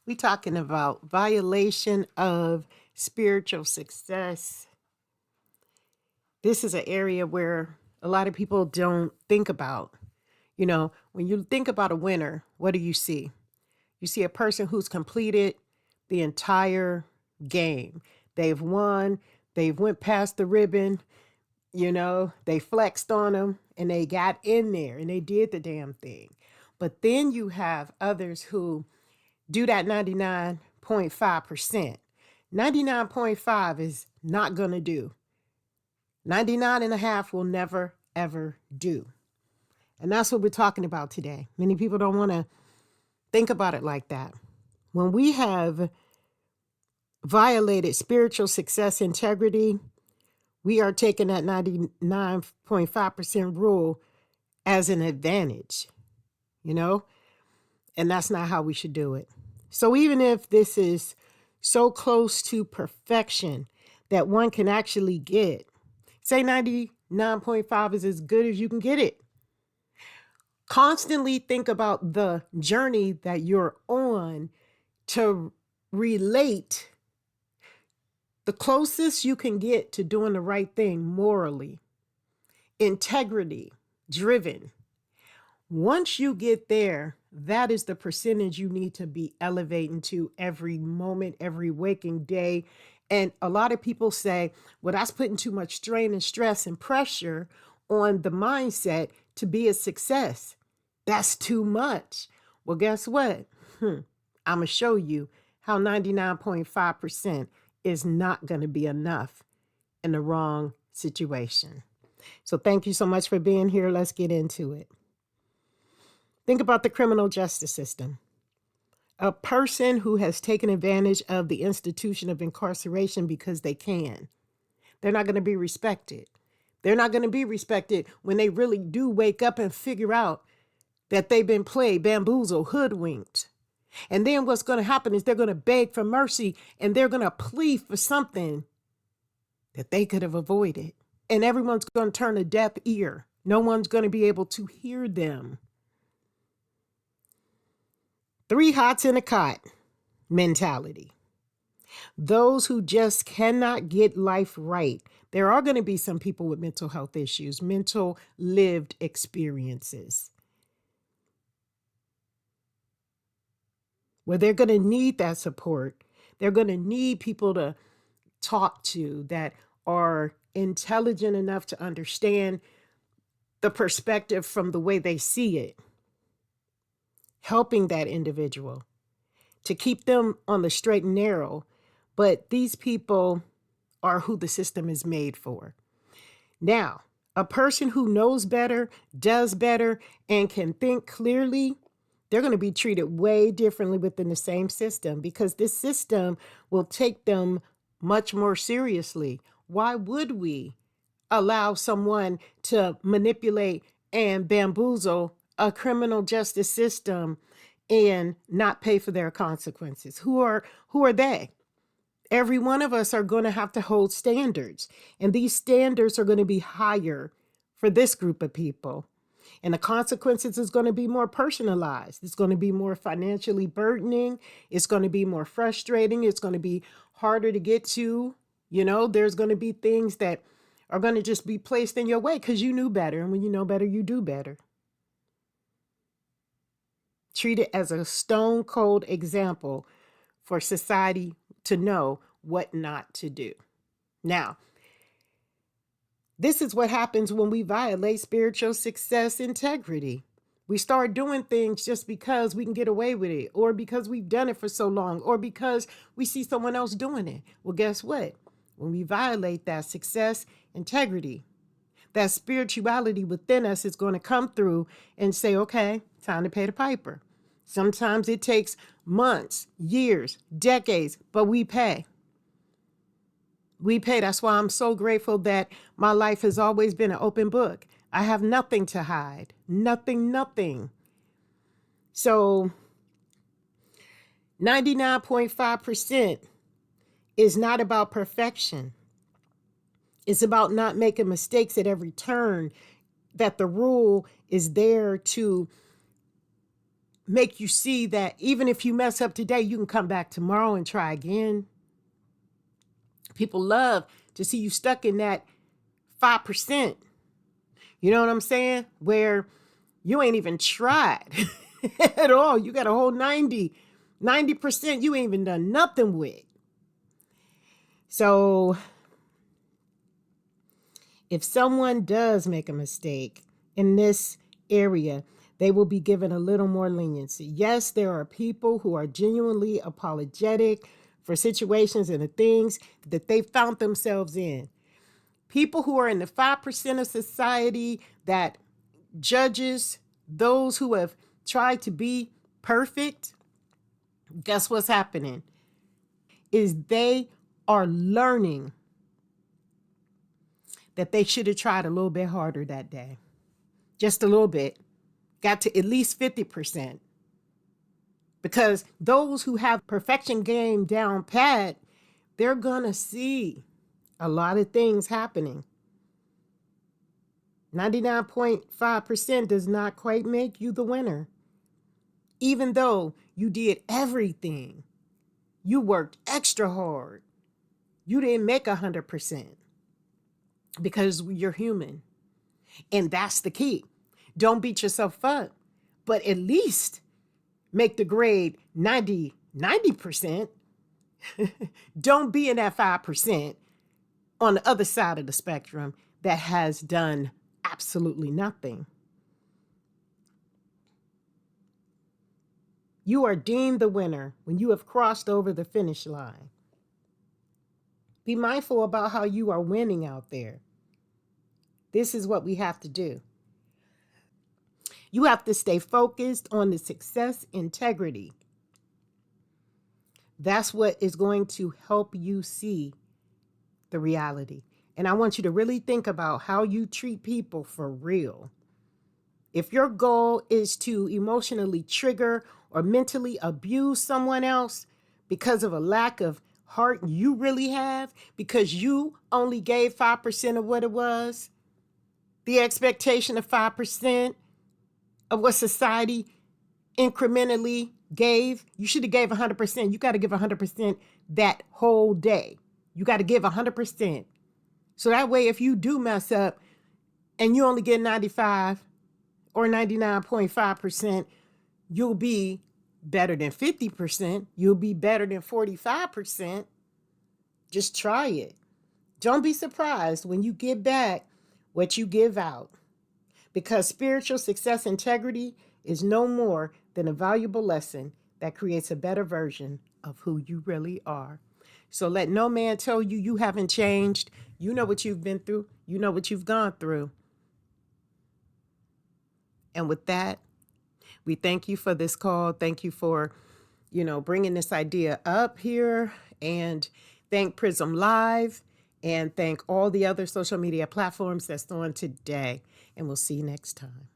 We talking about violation of spiritual success. This is an area where a lot of people don't think about. When you think about a winner, what do you see? You see a person who's completed the entire game. They've won, they've went past the ribbon, they flexed on them and they got in there and they did the damn thing. But then you have others who do that 99.5%. 99.5 is not going to do. 99 and a half will never, ever do. And that's what we're talking about today. Many people don't want to think about it like that. When we have violated spiritual success integrity, we are taking that 99.5% rule as an advantage, and that's not how we should do it. So even if this is so close to perfection that one can actually get, say 99.5 is as good as you can get it. Constantly think about the journey that you're on to relate the closest you can get to doing the right thing morally, integrity driven. Once you get there, that is the percentage you need to be elevating to every moment, every waking day. And a lot of people say, well, that's putting too much strain and stress and pressure on the mindset to be a success. That's too much. Well, guess what? I'm going to show you how 99.5% is not going to be enough in the wrong situation. So thank you so much for being here. Let's get into it. Think about the criminal justice system. A person who has taken advantage of the institution of incarceration because they can, they're not going to be respected. They're not going to be respected when they really do wake up and figure out that they've been played, bamboozled, hoodwinked. And then what's going to happen is they're going to beg for mercy and they're going to plead for something that they could have avoided. And everyone's going to turn a deaf ear. No one's going to be able to hear them. 3 hots in a cot mentality. Those who just cannot get life right. There are going to be some people with mental health issues, mental lived experiences, where they're going to need that support. They're going to need people to talk to that are intelligent enough to understand the perspective from the way they see it, helping that individual to keep them on the straight and narrow. But these people are who the system is made for. Now, a person who knows better, does better, and can think clearly, they're going to be treated way differently within the same system because this system will take them much more seriously. Why would we allow someone to manipulate and bamboozle a criminal justice system and not pay for their consequences? Who are they? Every one of us are going to have to hold standards, and these standards are going to be higher for this group of people. And the consequences is going to be more personalized. It's going to be more financially burdening. It's going to be more frustrating. It's going to be harder to get to. There's going to be things that are going to just be placed in your way because you knew better. And when you know better, you do better. Treat it as a stone cold example for society to know what not to do. Now, this is what happens when we violate spiritual success integrity. We start doing things just because we can get away with it, or because we've done it for so long, or because we see someone else doing it. Well, guess what? When we violate that success integrity, that spirituality within us is going to come through and say, okay, time to pay the piper. Sometimes it takes months, years, decades, but we pay. We pay. That's why I'm so grateful that my life has always been an open book. I have nothing to hide. Nothing. So 99.5% is not about perfection. It's about not making mistakes at every turn, that the rule is there to make you see that even if you mess up today, you can come back tomorrow and try again. People love to see you stuck in that 5%. You know what I'm saying? Where you ain't even tried at all. You got a whole 90% you ain't even done nothing with. So if someone does make a mistake in this area, they will be given a little more leniency. Yes, there are people who are genuinely apologetic for situations and the things that they found themselves in. People who are in the 5% of society that judges those who have tried to be perfect, guess what's happening? Is they are learning that they should have tried a little bit harder that day. Just a little bit. Got to at least 50%. Because those who have perfection game down pat, they're going to see a lot of things happening. 99.5% does not quite make you the winner. Even though you did everything, you worked extra hard, you didn't make 100% because you're human. And that's the key. Don't beat yourself up, but at least make the grade 90%. Don't be in that 5% on the other side of the spectrum that has done absolutely nothing. You are deemed the winner when you have crossed over the finish line. Be mindful about how you are winning out there. This is what we have to do. You have to stay focused on the success integrity. That's what is going to help you see the reality. And I want you to really think about how you treat people for real. If your goal is to emotionally trigger or mentally abuse someone else because of a lack of heart you really have, because you only gave 5% of what it was, the expectation of 5% of what society incrementally gave, you should have gave 100%. You got to give 100% that whole day. You got to give 100%. So that way, if you do mess up and you only get 95 or 99.5%, you'll be better than 50%. You'll be better than 45%. Just try it. Don't be surprised when you get back what you give out, because spiritual success integrity is no more than a valuable lesson that creates a better version of who you really are. So let no man tell you you haven't changed. You know what you've been through. You know what you've gone through. And with that, we thank you for this call. Thank you for, bringing this idea up here, and thank Prism Live, and thank all the other social media platforms that's on today. And we'll see you next time.